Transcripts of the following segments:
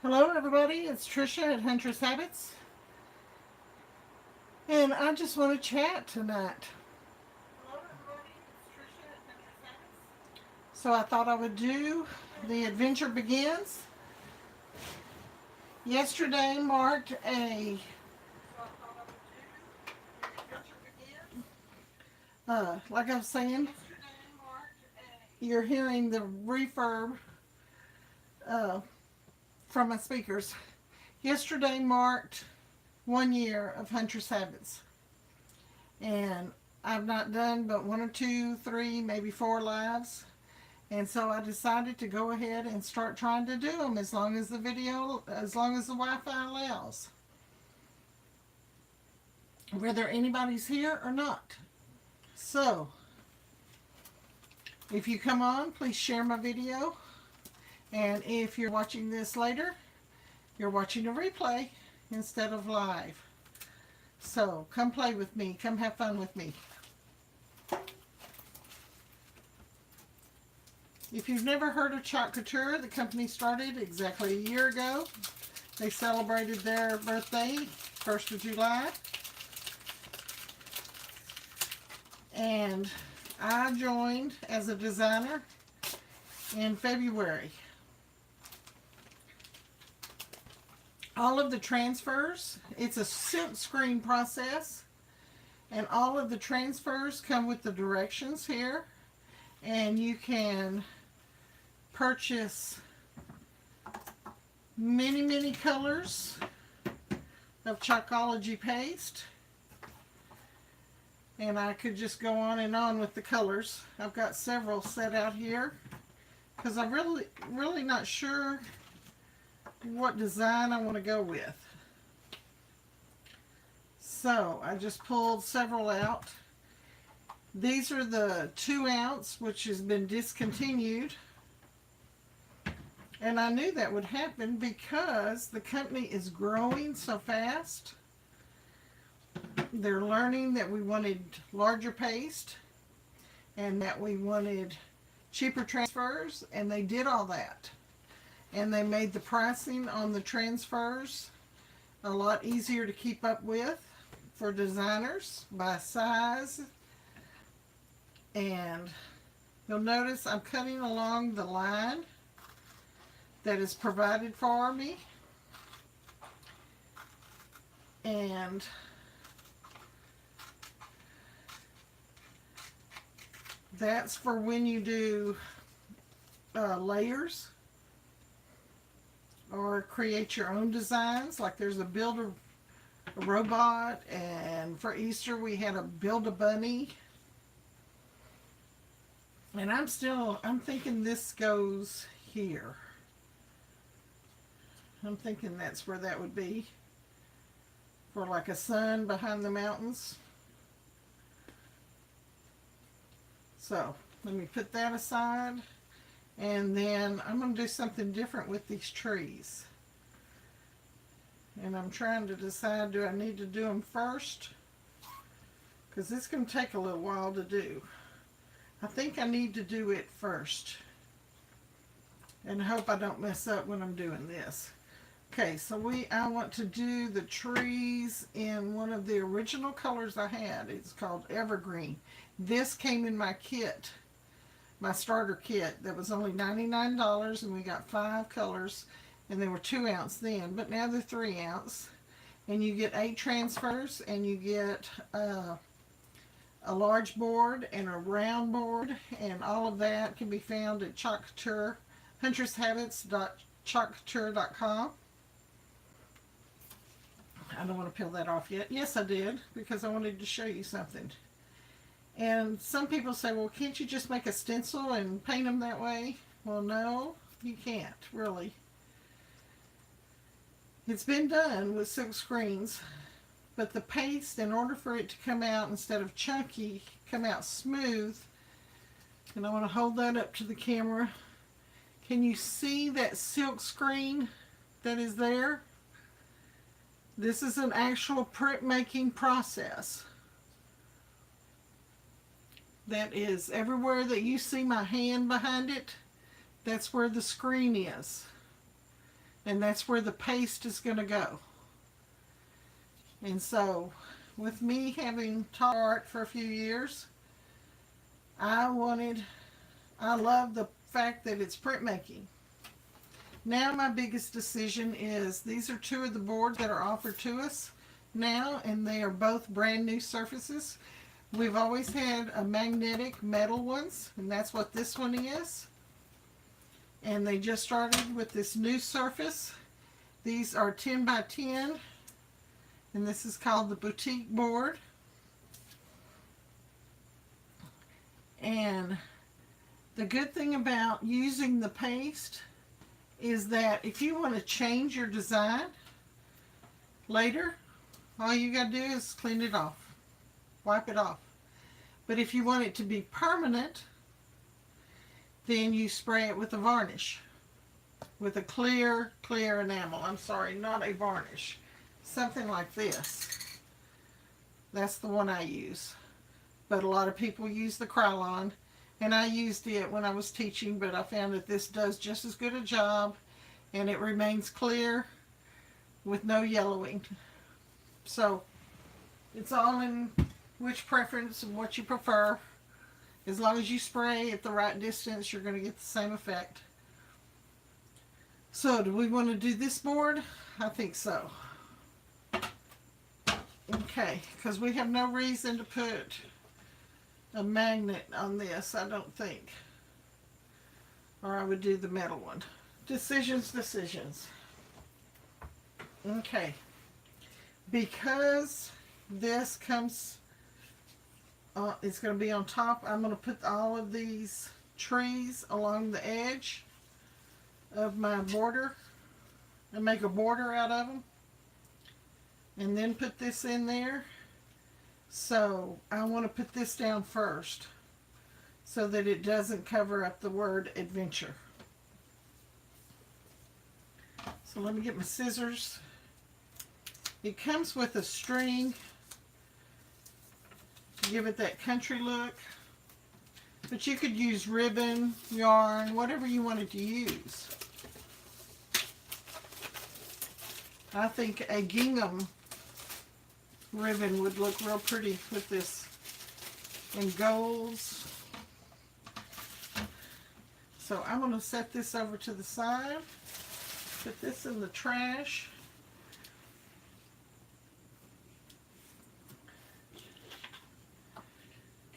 Hello everybody, it's Trisha at Huntress Habits, and I just want to chat tonight. Hello everybody, it's Trisha at Huntress Habits. So I thought I would do The Adventure Begins. Yesterday marked a... like I was saying, you're hearing the reverb from my speakers. Yesterday marked 1 year of Huntress Habits, and I've not done but 1 or 2, 3, maybe 4 lives, and so I decided to go ahead and start trying to do them as long as the Wi-Fi allows, whether anybody's here or not. So if you come on, please share my video, and if you're watching this later, you're watching a replay instead of live. So come play with me, come have fun with me. If you've never heard of Couture, the company started exactly a year ago. They celebrated their birthday, 1st of July. And I joined as a designer in February. All of the transfers, it's a silk screen process, and all of the transfers come with the directions here, and you can purchase many colors of Chalkology paste, and I could just go on and on with the colors. I've got several set out here because I'm really not sure what design I want to go with. So I just pulled several out. These are the 2 ounce, which has been discontinued, and I knew that would happen because the company is growing so fast. They're learning that we wanted larger paste and that we wanted cheaper transfers, and they did all that. And they made the pricing on the transfers a lot easier to keep up with for designers by size. And you'll notice I'm cutting along the line that is provided for me. And that's for when you do layers or create your own designs. Like there's a build a robot, and for Easter we had a build a bunny. And I'm thinking this goes here. I'm thinking that's where that would be, for like a sun behind the mountains. So let me put that aside, and then I'm going to do something different with these trees. And I'm trying to decide, do I need to do them first? Because it's going to take a little while to do. I think I need to do it first, and I hope I don't mess up when I'm doing this. Okay, so I want to do the trees in one of the original colors I had. It's called Evergreen. This came in my kit, my starter kit, that was only $99, and we got 5 colors, and they were 2 ounce then, but now they're 3 ounce. And you get 8 transfers, and you get a large board and a round board, and all of that can be found at Couture, huntresshabits.chalkcouture.com. I don't want to peel that off yet. Yes, I did, because I wanted to show you something. And some people say, well, can't you just make a stencil and paint them that way? Well, no, you can't, really. It's been done with silk screens, but the paste, in order for it to come out instead of chunky, come out smooth, and I want to hold that up to the camera. Can you see that silk screen that is there? This is an actual printmaking process. That is everywhere that you see my hand behind it, that's where the screen is. and that's where the paste is going to go. And so, with me having taught art for a few years, I love the fact that it's printmaking. Now my biggest decision is, these are two of the boards that are offered to us now, and they are both brand new surfaces. We've always had a magnetic metal ones, and that's what this one is. And they just started with this new surface. These are 10 by 10, and this is called the boutique board. And the good thing about using the paste is that if you want to change your design later, all you got to do is clean it off, wipe it off. But if you want it to be permanent, then you spray it with a varnish, with a clear enamel. I'm sorry, not a varnish. Something like this. That's the one I use. But a lot of people use the Krylon, and I used it when I was teaching, but I found that this does just as good a job, and it remains clear with no yellowing. So it's all in which preference and what you prefer. As long as you spray at the right distance, you're going to get the same effect. So do we want to do this board? I think so. Okay, because we have no reason to put a magnet on this, I don't think. Or I would do the metal one. Decisions. Okay. Because this comes, it's going to be on top, I'm going to put all of these trees along the edge of my border and make a border out of them. And then put this in there. So I want to put this down first so that it doesn't cover up the word adventure. So let me get my scissors. It comes with a string to give it that country look, but you could use ribbon, yarn, whatever you wanted to use. I think a gingham ribbon would look real pretty with this in golds. So I'm going to set this over to the side, put this in the trash.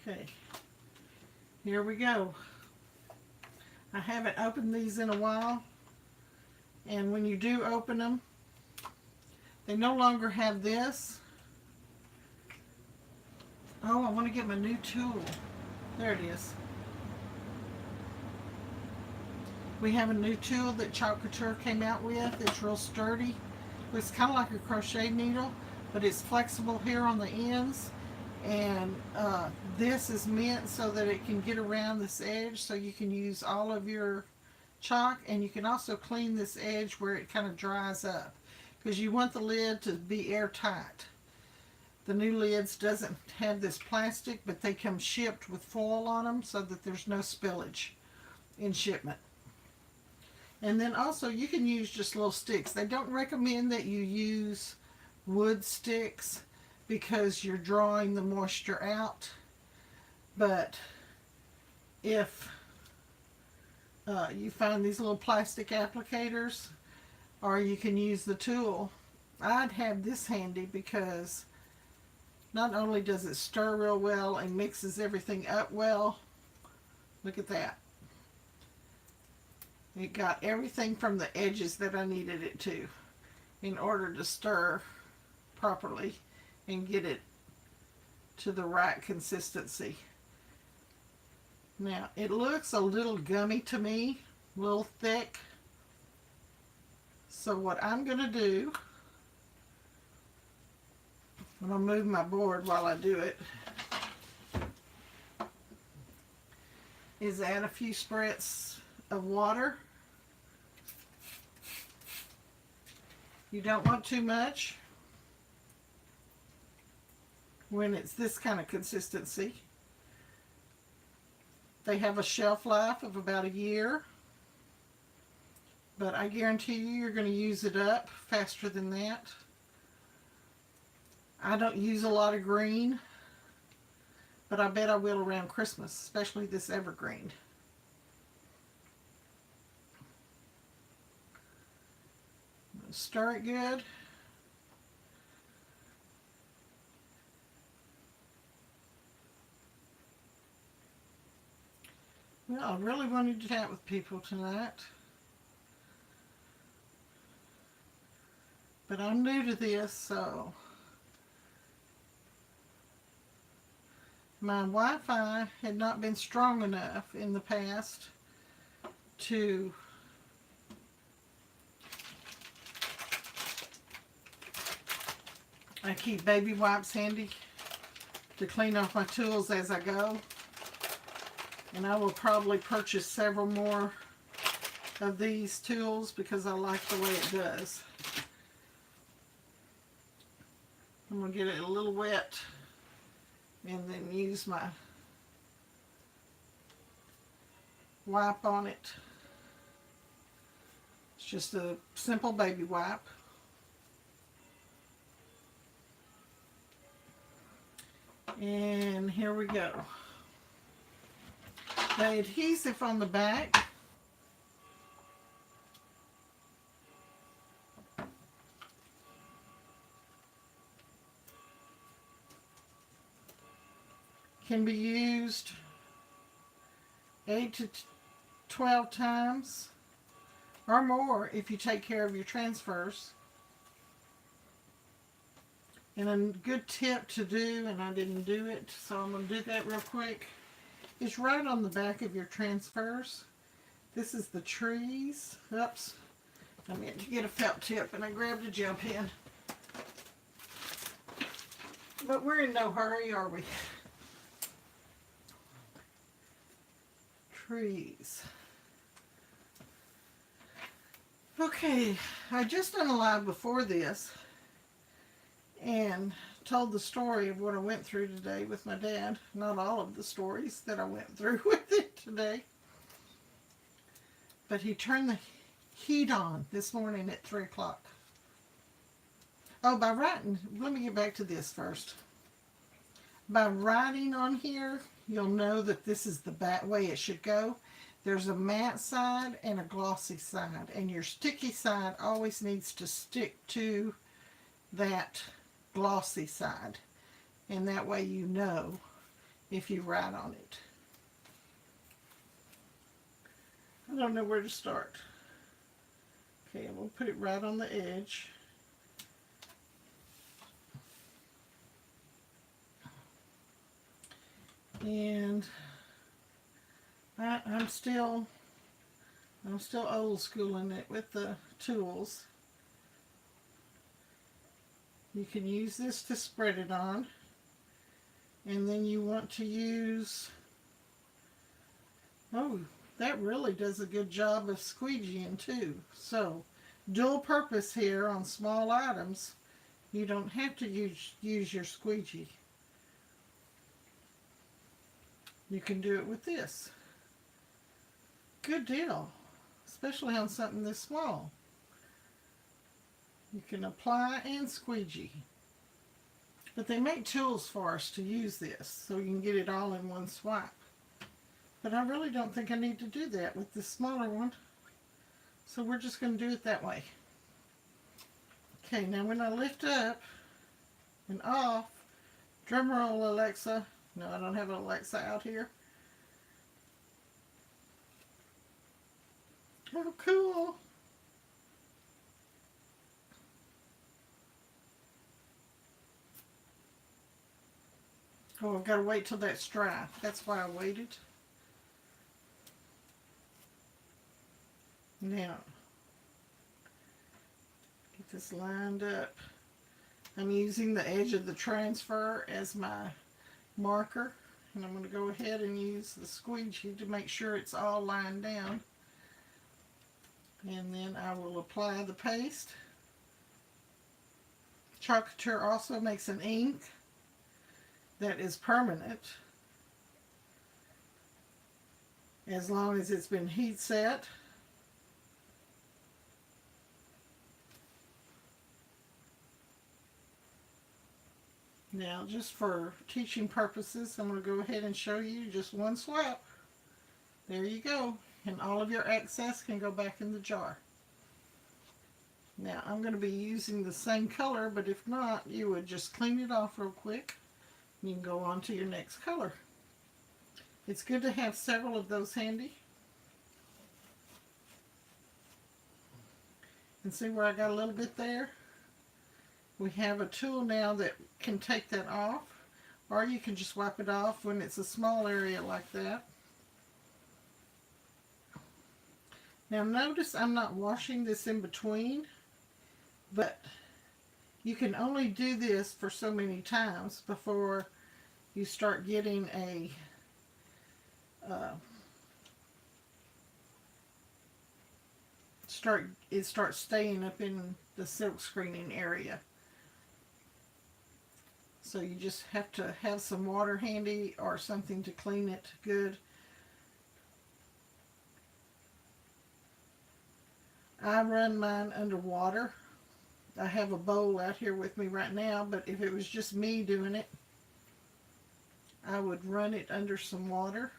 Okay, here we go. I haven't opened these in a while, and when you do open them, they no longer have this. Oh, I want to get my new tool. There it is. We have a new tool that Couture came out with. It's real sturdy. It's kind of like a crochet needle, but it's flexible here on the ends. And this is meant so that it can get around this edge, so you can use all of your chalk, and you can also clean this edge where it kind of dries up, because you want the lid to be airtight. The new lids doesn't have this plastic, but they come shipped with foil on them so that there's no spillage in shipment. And then also you can use just little sticks. They don't recommend that you use wood sticks because you're drawing the moisture out. But if you find these little plastic applicators, or you can use the tool, I'd have this handy because not only does it stir real well and mixes everything up well, look at that. It got everything from the edges that I needed it to in order to stir properly and get it to the right consistency. Now, it looks a little gummy to me, a little thick. So what I'm going to do, I'm going to move my board while I do it, is add a few spritz of water. You don't want too much when it's this kind of consistency. They have a shelf life of about a year. but I guarantee you're going to use it up faster than that. I don't use a lot of green, but I bet I will around Christmas, especially this evergreen. Stir it good. Well, I really wanted to chat with people tonight, but I'm new to this, so my Wi-Fi had not been strong enough in the past to I keep baby wipes handy to clean off my tools as I go. And I will probably purchase several more of these tools because I like the way it does. I'm going to get it a little wet and then use my wipe on it. It's just a simple baby wipe. And here we go. The adhesive on the back can be used 8 to 12 times or more if you take care of your transfers. And a good tip to do, and I didn't do it, so I'm going to do that real quick, is right on the back of your transfers. This is the trees. Oops. I meant to get a felt tip and I grabbed a gel pen. But we're in no hurry, are we? Trees. Okay, I just done a live before this and told the story of what I went through today with my dad. Not all of the stories that I went through with it today. But he turned the heat on this morning at 3 o'clock. Oh, by writing, let me get back to this first. By writing on here, you'll know that this is the way it should go. There's a matte side and a glossy side, and your sticky side always needs to stick to that glossy side, and that way you know if you write on it. I don't know where to start. Okay, I'm going to put it right on the edge. And I'm still old schooling it with the tools. You can use this to spread it on, and then you want to use, oh, that really does a good job of squeegeeing too. So, dual purpose here on small items. You don't have to use your squeegee. You can do it with this. Good deal, especially on something this small. You can apply and squeegee. But they make tools for us to use this, so you can get it all in one swipe. But I really don't think I need to do that with this smaller one. So we're just going to do it that way. Okay, now when I lift up and off, drum roll, Alexa. No, I don't have an Alexa out here. Oh, cool. Oh, I've got to wait till that's dry. That's why I waited. Now, get this lined up. I'm using the edge of the transfer as my marker. And I'm going to go ahead and use the squeegee to make sure it's all lined down. And then I will apply the paste. Couture also makes an ink that is permanent as long as it's been heat set. Now, just for teaching purposes, I'm going to go ahead and show you just one swap. There you go. And all of your excess can go back in the jar. Now, I'm going to be using the same color, but if not, you would just clean it off real quick. You can go on to your next color. It's good to have several of those handy. And see where I got a little bit there? We have a tool now that can take that off, or you can just wipe it off when it's a small area like that. Now notice I'm not washing this in between, but you can only do this for so many times before you start getting a it starts staying up in the silk screening area. So you just have to have some water handy or something to clean it good. I run mine under water. I have a bowl out here with me right now, but if it was just me doing it, I would run it under some water.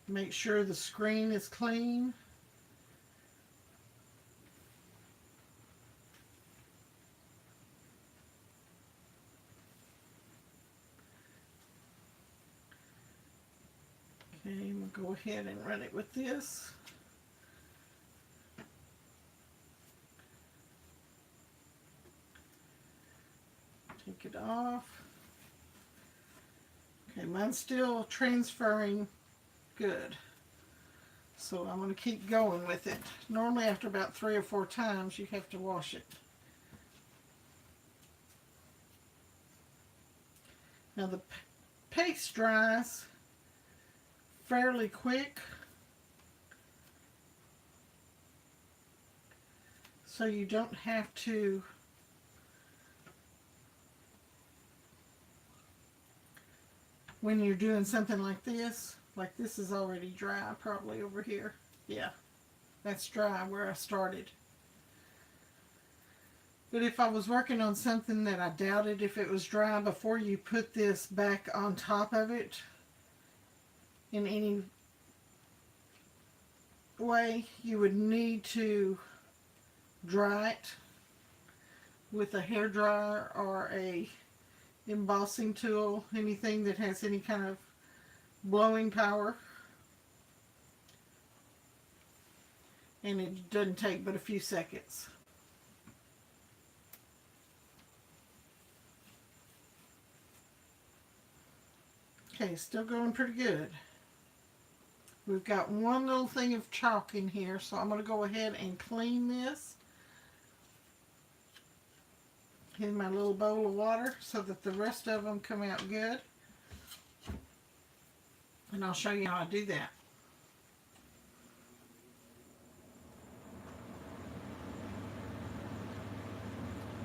Make sure the screen is clean. Okay, we'll go ahead and run it with this. Take it off. Okay, mine's still transferring good. So I'm going to keep going with it. Normally after about 3 or 4 times you have to wash it. Now the paste dries fairly quick, so you don't have to when you're doing something like this is already dry probably over here. Yeah, that's dry where I started. But if I was working on something that I doubted if it was dry before you put this back on top of it in any way, you would need to dry it with a hair dryer or a embossing tool, anything that has any kind of blowing power. And it doesn't take but a few seconds. Okay, still going pretty good. We've got one little thing of chalk in here, so I'm going to go ahead and clean this in my little bowl of water so that the rest of them come out good. And I'll show you how I do that.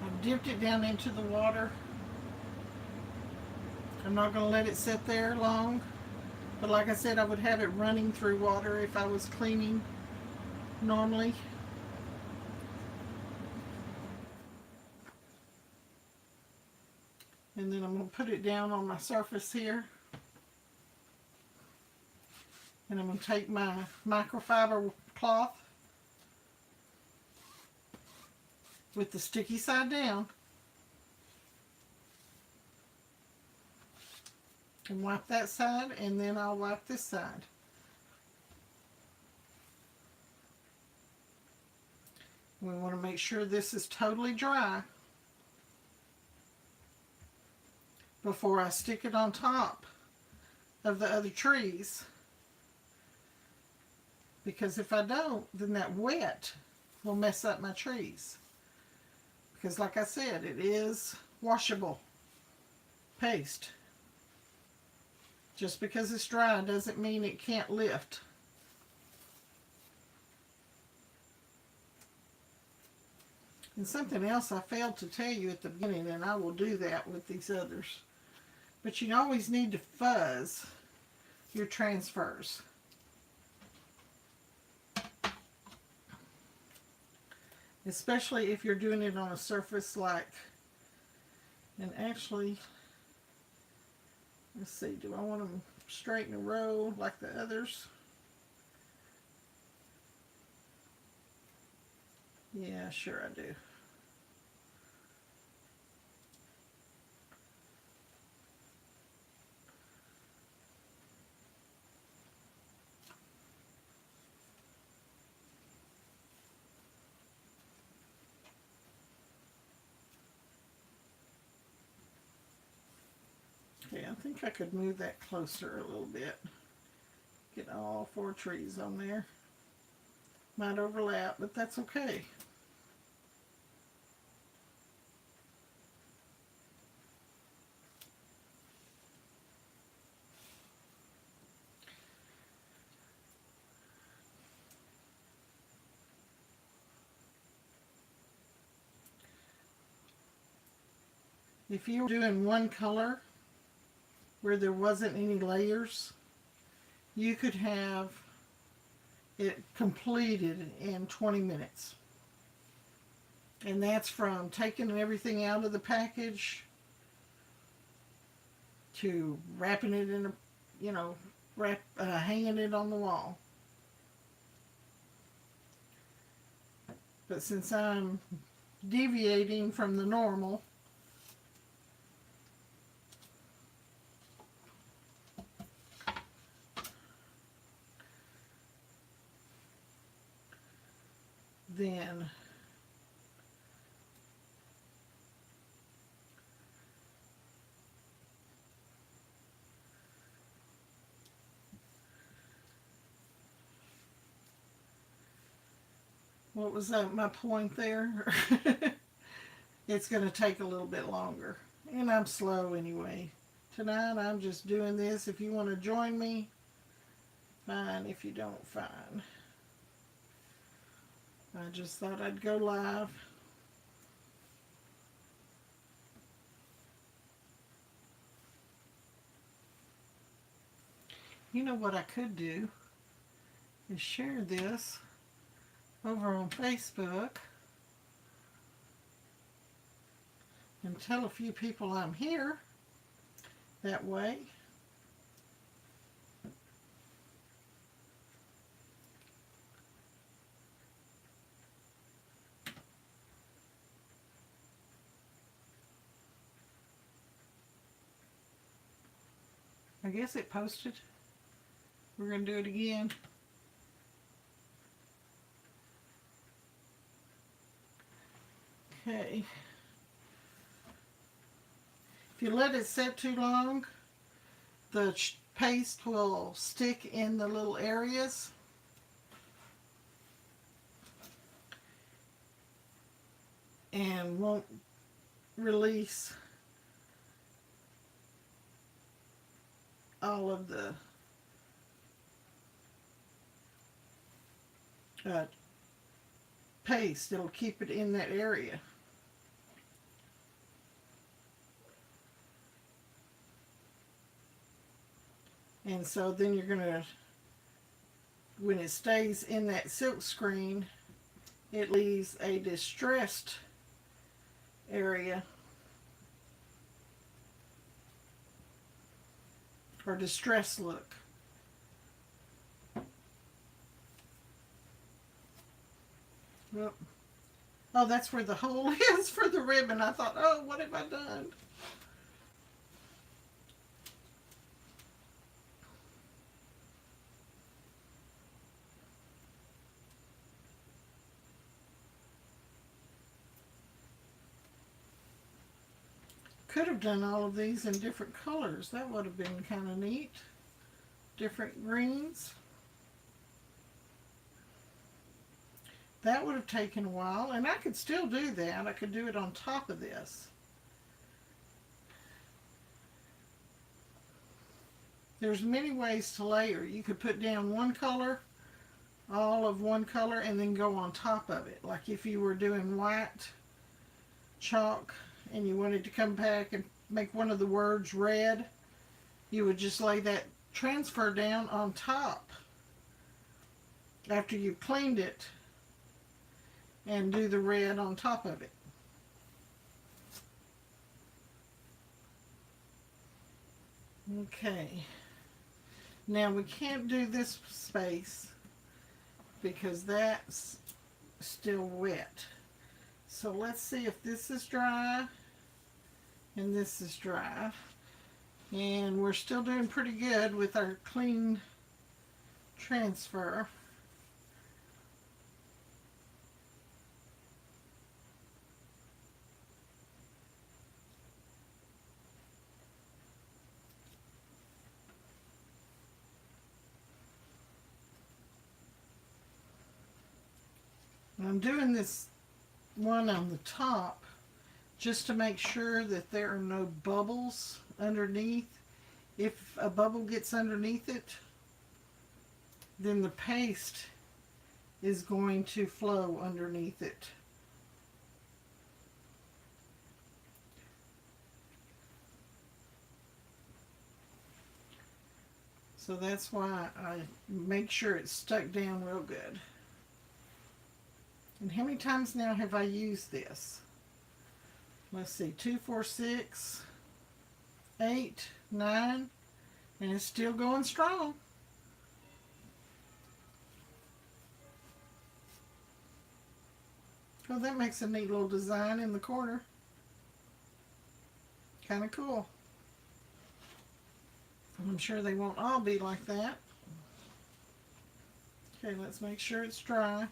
I've dipped it down into the water. I'm not going to let it sit there long. But like I said, I would have it running through water if I was cleaning normally. And then I'm going to put it down on my surface here. And I'm going to take my microfiber cloth with the sticky side down and wipe that side, and then I'll wipe this side. We want to make sure this is totally dry before I stick it on top of the other trees, because if I don't, then that wet will mess up my trees. Because like I said, it is washable paste. Just because it's dry doesn't mean it can't lift. And something else I failed to tell you at the beginning, and I will do that with these others, but you always need to fuzz your transfers. Especially if you're doing it on a surface like And actually, let's see, do I want them straight in a row like the others? Yeah, sure I do. Okay, I think I could move that closer a little bit. Get all 4 trees on there. Might overlap, but that's okay. If you were doing one color where there wasn't any layers, you could have it completed in 20 minutes. And that's from taking everything out of the package to wrapping it in a, you know, hanging it on the wall. But since I'm deviating from the normal, then what was that, my point there? It's going to take a little bit longer. And I'm slow anyway. Tonight I'm just doing this. If you want to join me, fine. If you don't, fine. I just thought I'd go live. You know what I could do is share this over on Facebook and tell a few people I'm here. That way I guess it posted. We're going to do it again. Okay. If you let it set too long, the paste will stick in the little areas. And won't release all of the paste. It'll keep it in that area. And so then you're going to, when it stays in that silk screen, it leaves a distressed area or distressed look. Well, oh, that's where the hole is for the ribbon. I thought, oh, what have I done? Could have done all of these in different colors. That would have been kind of neat. Different greens. That would have taken a while, and I could still do that. I could do it on top of this. There's many ways to layer. You could put down one color, all of one color, and then go on top of it. Like if you were doing white chalk and you wanted to come back and make one of the words red, you would just lay that transfer down on top after you've cleaned it and do the red on top of it. Okay. Now we can't do this space because that's still wet. So let's see if this is dry and this is dry. And we're still doing pretty good with our clean transfer. I'm doing this one on the top just to make sure that there are no bubbles underneath. If a bubble gets underneath it, then the paste is going to flow underneath it. So that's why I make sure it's stuck down real good. And how many times now have I used this? Let's see, 2, 4, 6, 8, 9, and it's still going strong. Oh, that makes a neat little design in the corner. Kind of cool. I'm sure they won't all be like that. Okay, let's make sure it's dry.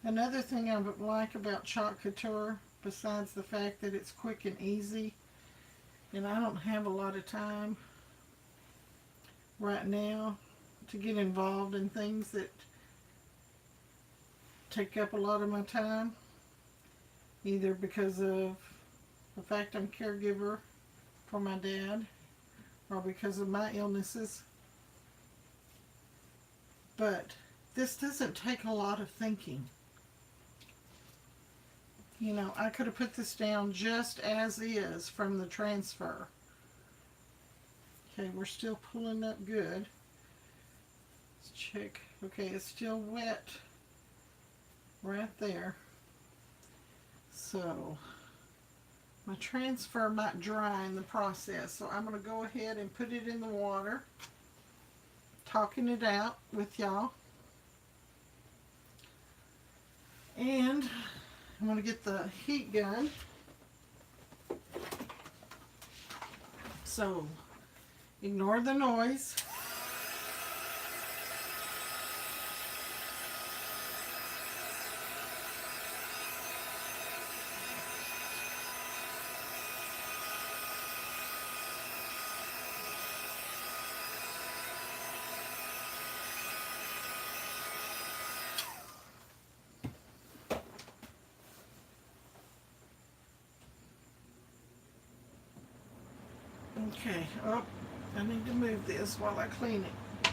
Another thing I like about Chalk Couture, besides the fact that it's quick and easy, and I don't have a lot of time right now to get involved in things that take up a lot of my time, either because of the fact I'm caregiver for my dad or because of my illnesses. But this doesn't take a lot of thinking. You know, I could have put this down just as is from the transfer. Okay, we're still pulling up good. Let's check. Okay, it's still wet right there. So, my transfer might dry in the process. So I'm going to go ahead and put it in the water. Talking it out with y'all. And I'm going to get the heat gun. So, ignore the noise. Okay, oh, I need to move this while I clean it.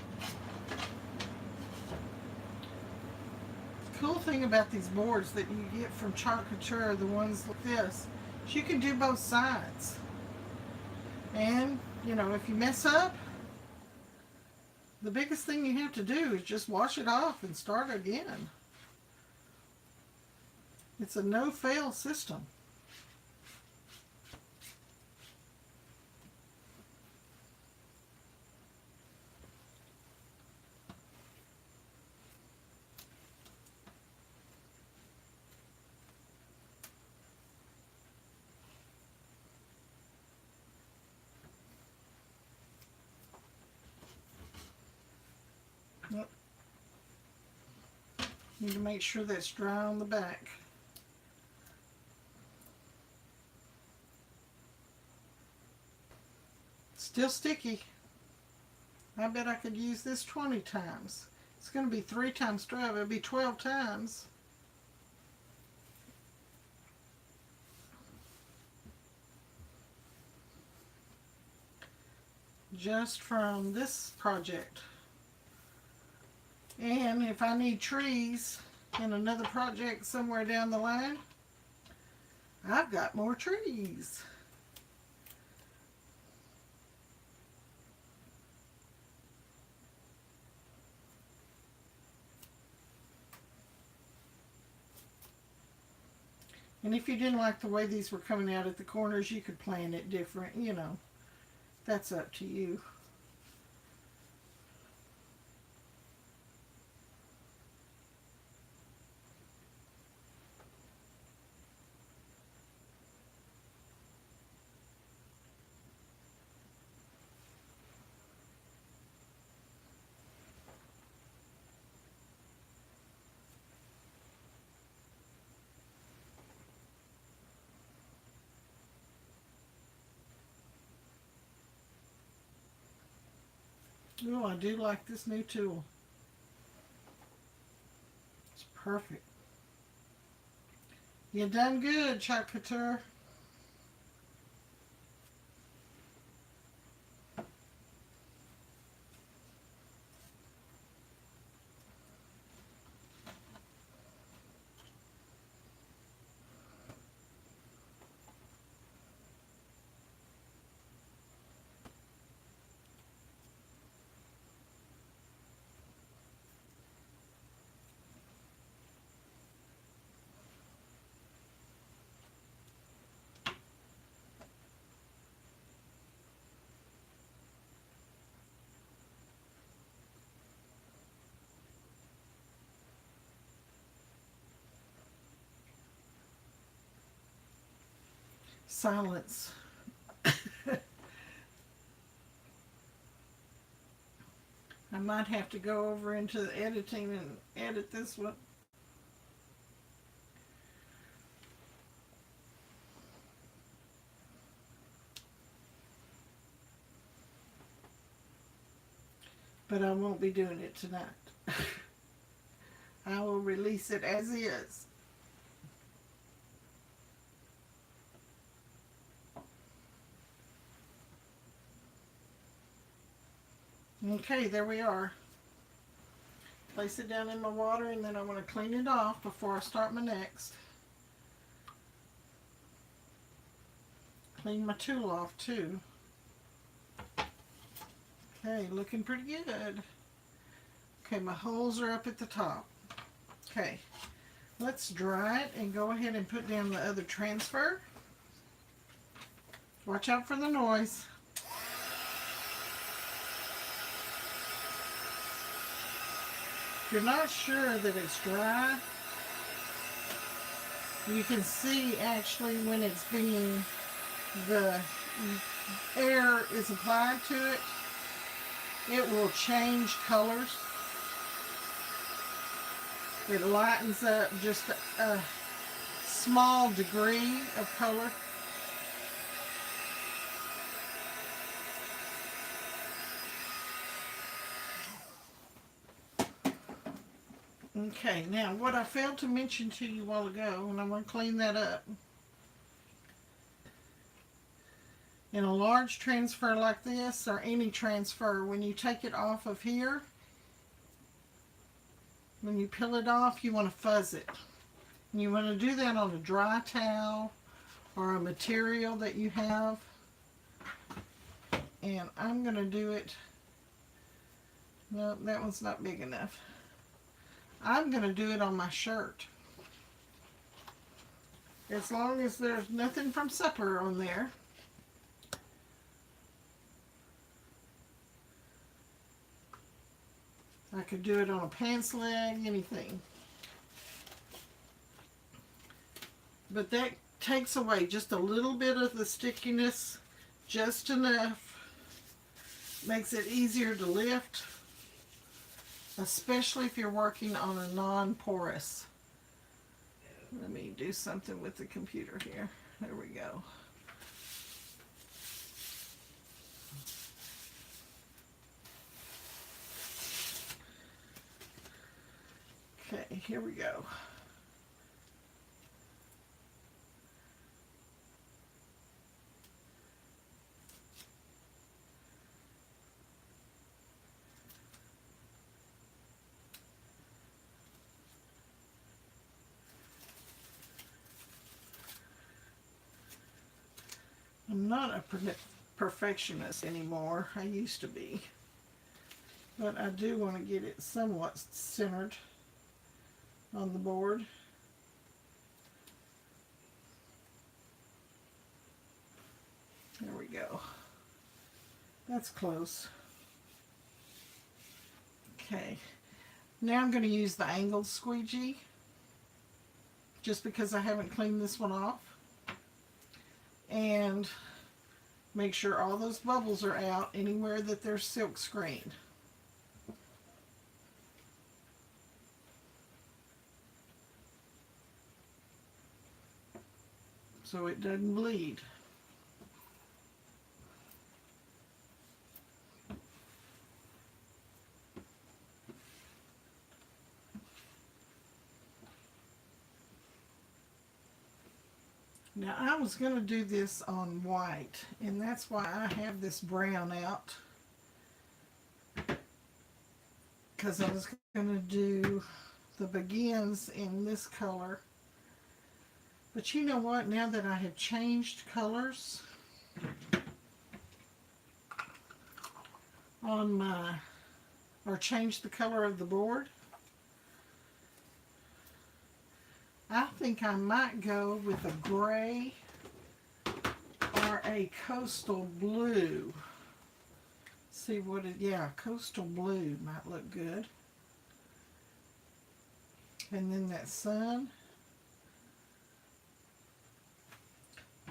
The cool thing about these boards that you get from Chalk Couture, the ones like this, is you can do both sides. And, you know, if you mess up, the biggest thing you have to do is just wash it off and start again. It's a no-fail system. Yep. Need to make sure that's dry on the back. Still sticky. I bet I could use this 20 times. It's going to be 3 times 12. It'll be 12 times. just from this project. And if I need trees in another project somewhere down the line, I've got more trees. And if you didn't like the way these were coming out at the corners, you could plan it different, you know. That's up to you. Oh, I do like this new tool. It's perfect. You done good, Couture. Silence. I might have to go over into the editing and edit this one. But I won't be doing it tonight. I will release it as is. Okay, there we are. Place it down in my water, and then I want to clean it off before I start my next. Clean my tool off too. Okay, looking pretty good. Okay, my holes are up at the top. Okay, let's dry it and go ahead and put down the other transfer. Watch out for the noise. If you're not sure that it's dry, you can see actually when it's being, the air is applied to it, it will change colors. It lightens up just a small degree of color. Okay, now what I failed to mention to you a while ago, and I'm going to clean that up. In a large transfer like this, or any transfer, when you take it off of here, when you peel it off, you want to fuzz it. And you want to do that on a dry towel or a material that you have. And I'm going to do it, no, that one's not big enough. I'm going to do it on my shirt. As long as there's nothing from supper on there. I could do it on a pants leg, anything. But that takes away just a little bit of the stickiness, just enough. Makes it easier to lift, especially if you're working on a non-porous. Let me do something with the computer here. There we go. Okay, here we go. I'm not a perfectionist anymore. I used to be. But I do want to get it somewhat centered on the board. There we go. That's close. Okay. Now I'm going to use the angled squeegee, just because I haven't cleaned this one off. And make sure all those bubbles are out anywhere that there's silk screen. So it doesn't bleed. Now I was going to do this on white, and that's why I have this brown out, because I was going to do the begins in this color. But you know what, now that I have changed colors on my, or changed the color of the board, I think I might go with a gray or a coastal blue. See what it, yeah, coastal blue might look good. And then that sun.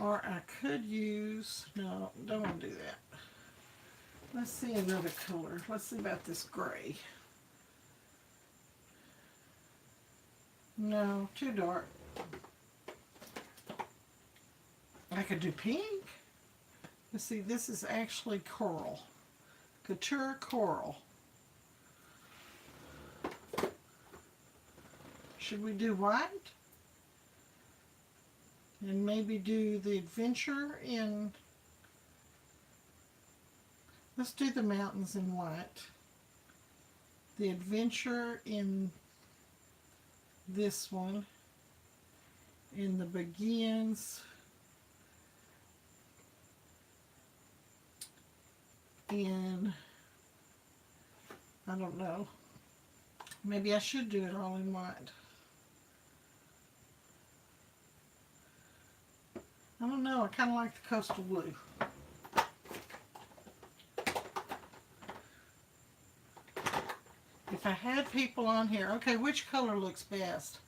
Or I could use, no, don't want to do that. Let's see another color. Let's see about this gray. No, too dark. I could do pink. Let's see, this is actually coral. Couture coral. Should we do white? And maybe do the adventure in, let's do the mountains in white. The adventure in this one. In the begins in, I don't know. Maybe I should do it all in white. I don't know, I kind of like the coastal blue. If I had people on here, okay, which color looks best?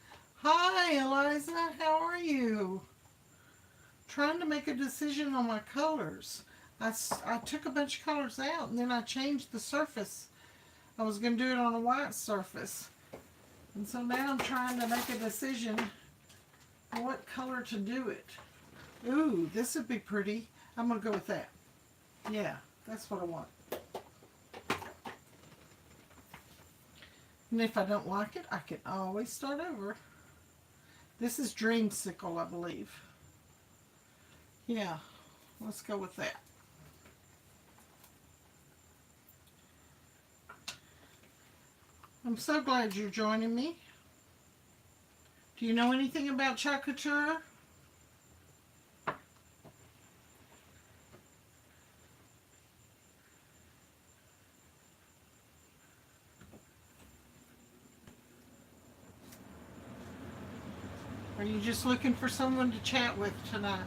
Hi, Eliza, how are you? Trying to make a decision on my colors. I took a bunch of colors out and then I changed the surface. I was going to do it on a white surface. And so now I'm trying to make a decision what color to do it. Ooh, this would be pretty. I'm going to go with that. Yeah, that's what I want. And if I don't like it, I can always start over. This is Dreamsicle, I believe. Yeah, let's go with that. I'm so glad you're joining me. Do you know anything about Couture? Are you just looking for someone to chat with tonight?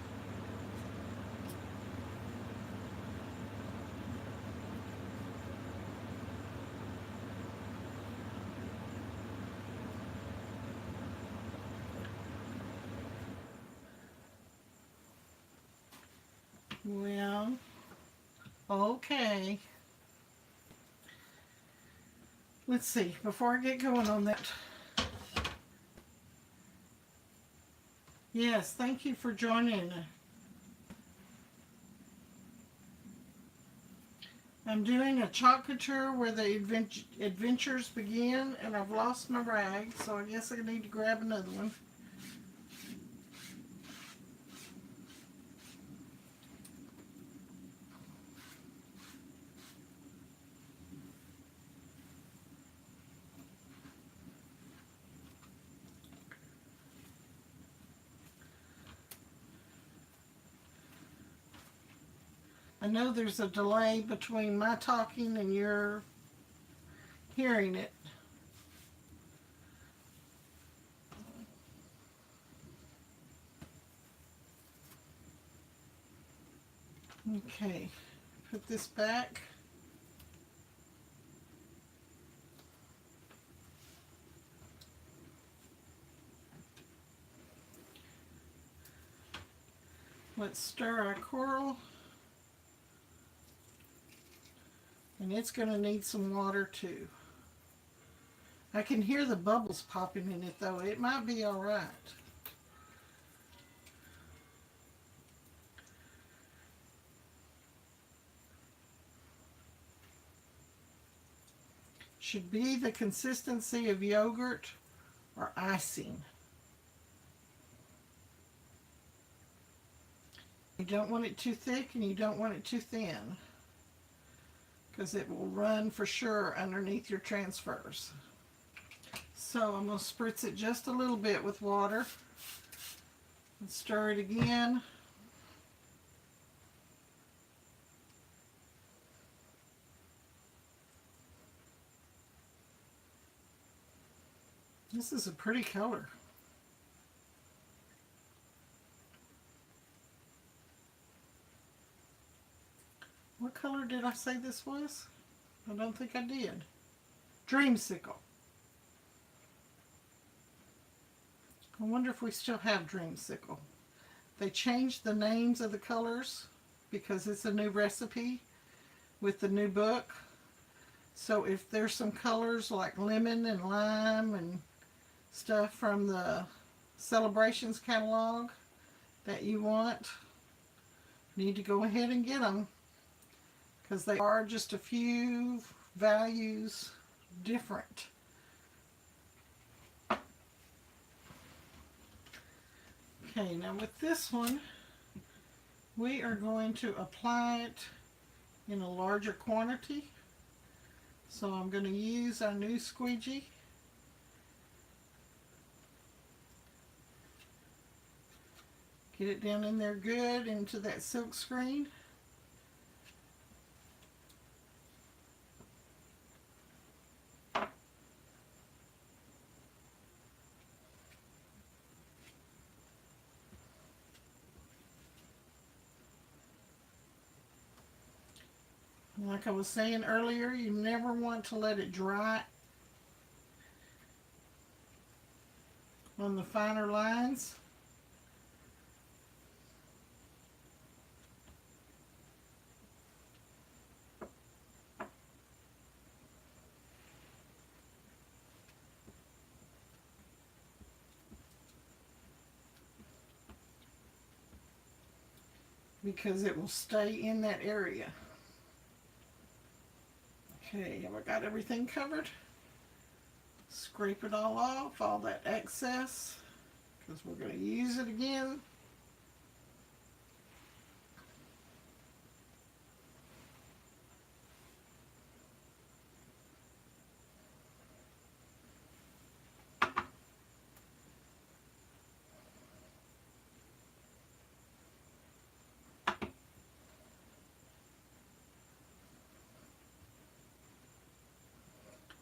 Well, okay. Let's see, before I get going on that. Yes, thank you for joining. I'm doing a Couture where the adventures begin, and I've lost my rag, so I guess I need to grab another one. I know there's a delay between my talking and your hearing it. Okay, put this back. Let's stir our coral. And it's going to need some water too. I can hear the bubbles popping in it though. It might be all right. Should be the consistency of yogurt or icing. You don't want it too thick and you don't want it too thin, because it will run for sure underneath your transfers. So I'm going to spritz it just a little bit with water and stir it again. This is a pretty color. What color did I say this was? I don't think I did. Dreamsicle. I wonder if we still have Dreamsicle. They changed the names of the colors because it's a new recipe with the new book. So if there's some colors like lemon and lime and stuff from the Celebrations catalog that you want, you need to go ahead and get them, because they are just a few values different. Okay, now with this one, we are going to apply it in a larger quantity. So I'm going to use our new squeegee. Get it down in there good into that silk screen. Like I was saying earlier, you never want to let it dry on the finer lines. Because it will stay in that area. Okay, have I got everything covered? Scrape it all off, all that excess, because we're going to use it again.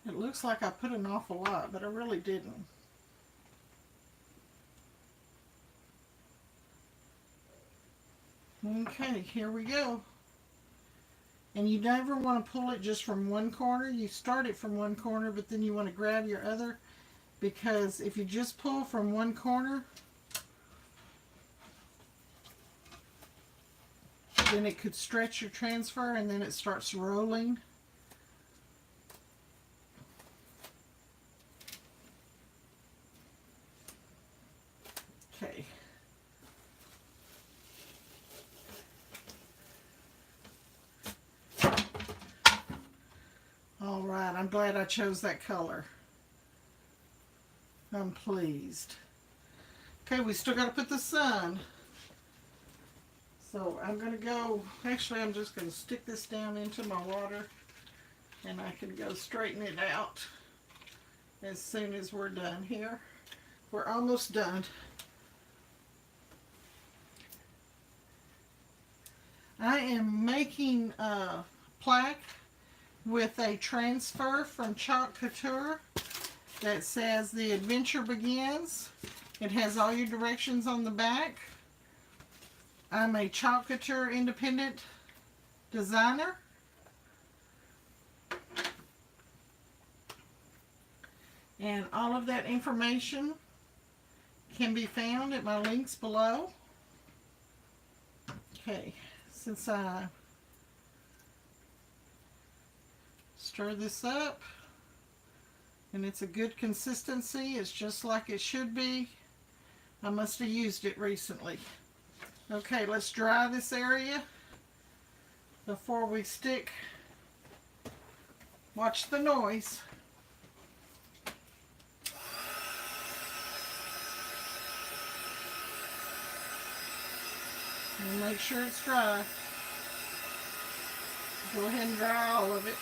It looks like I put an awful lot, but I really didn't. Okay, here we go. And you never want to pull it just from one corner. You start it from one corner, but then you want to grab your other, because if you just pull from one corner, then it could stretch your transfer and then it starts rolling. Okay. All right, I'm glad I chose that color. I'm pleased. Okay, we still got to put the sun. So I'm going to go, actually I'm just going to stick this down into my water and I can go straighten it out as soon as we're done here. We're almost done. I am making a plaque with a transfer from Couture that says the adventure begins. It has all your directions on the back. I'm a Couture independent designer. And all of that information can be found at my links below. Okay, since I stir this up and it's a good consistency, it's just like it should be. I must have used it recently. Okay, let's dry this area before we stick. Watch the noise. And make sure it's dry. Go ahead and dry all of it.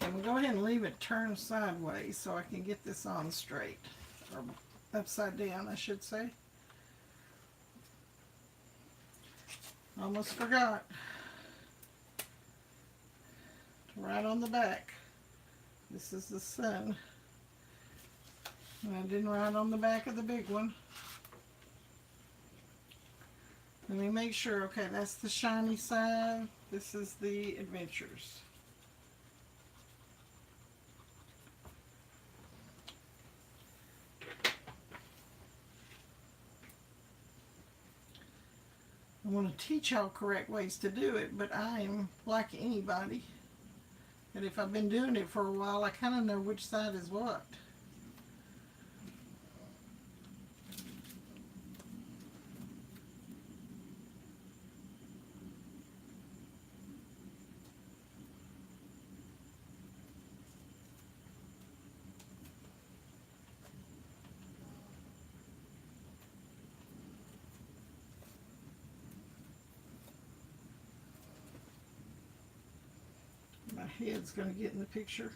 And go ahead and leave it turned sideways so I can get this on straight, or upside down I should say. Almost forgot to write on the back. This is the sun. And I didn't write on the back of the big one. Let me make sure. Okay, that's the shiny side. This is the adventures. I want to teach y'all correct ways to do it, but I am like anybody. And if I've been doing it for a while, I kind of know which side is what. My head's going to get in the picture.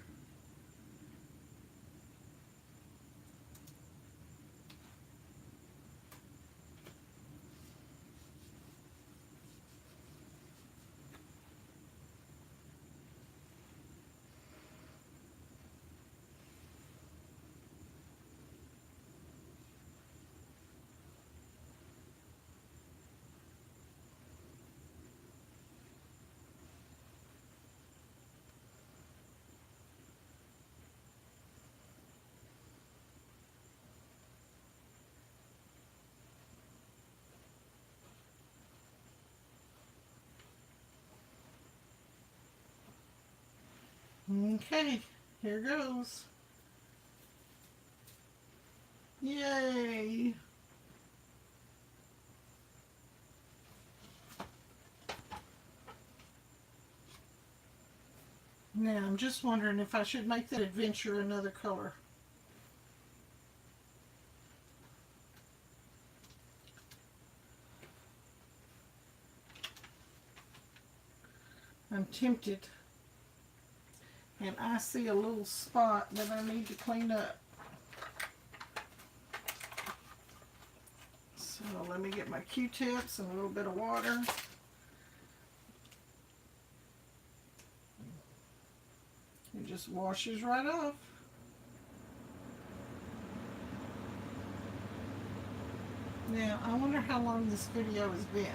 Okay, here goes. Yay! Now, I'm just wondering if I should make that adventure another color. I'm tempted. And I see a little spot that I need to clean up. So let me get my Q-tips and a little bit of water. It just washes right off. Now, I wonder how long this video has been.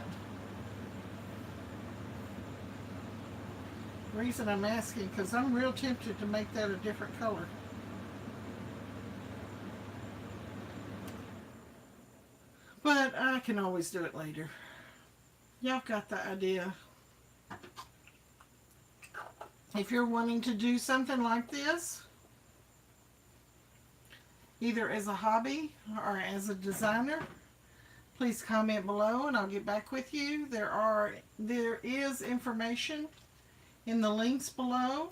The reason I'm asking, because I'm real tempted to make that a different color. But I can always do it later. Y'all got the idea. If you're wanting to do something like this, either as a hobby or as a designer, please comment below and I'll get back with you. There is information in the links below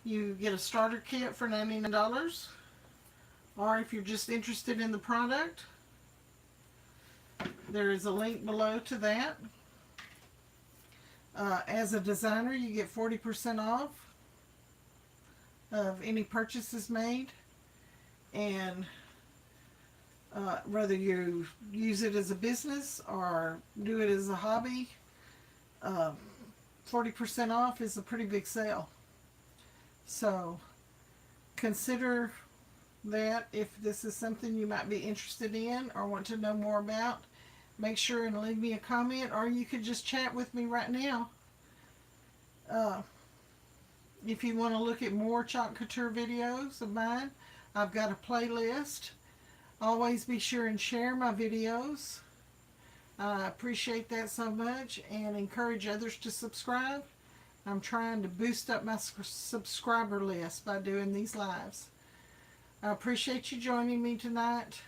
You get a starter kit for $99. Or if you're just interested in the product, there is a link below to that. As a designer, you get 40% off of any purchases made. And whether you use it as a business or do it as a hobby, 40% off is a pretty big sale. So consider that if this is something you might be interested in or want to know more about. Make sure and leave me a comment, or you could just chat with me right now. If you want to look at more Chalk Couture videos of mine, I've got a playlist. Always be sure and share my videos. I appreciate that so much, and encourage others to subscribe. I'm trying to boost up my subscriber list by doing these lives. I appreciate you joining me tonight.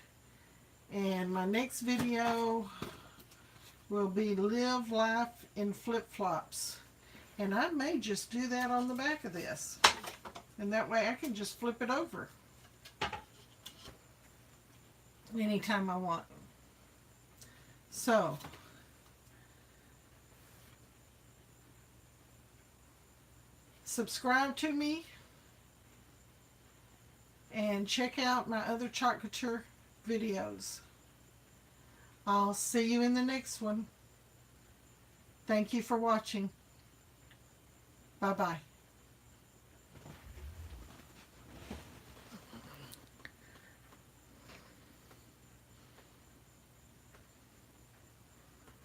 And my next video will be Live Life in Flip-Flops. And I may just do that on the back of this. And that way I can just flip it over anytime I want. So, subscribe to me and check out my other Chalk Couture videos. I'll see you in the next one. Thank you for watching. Bye-bye.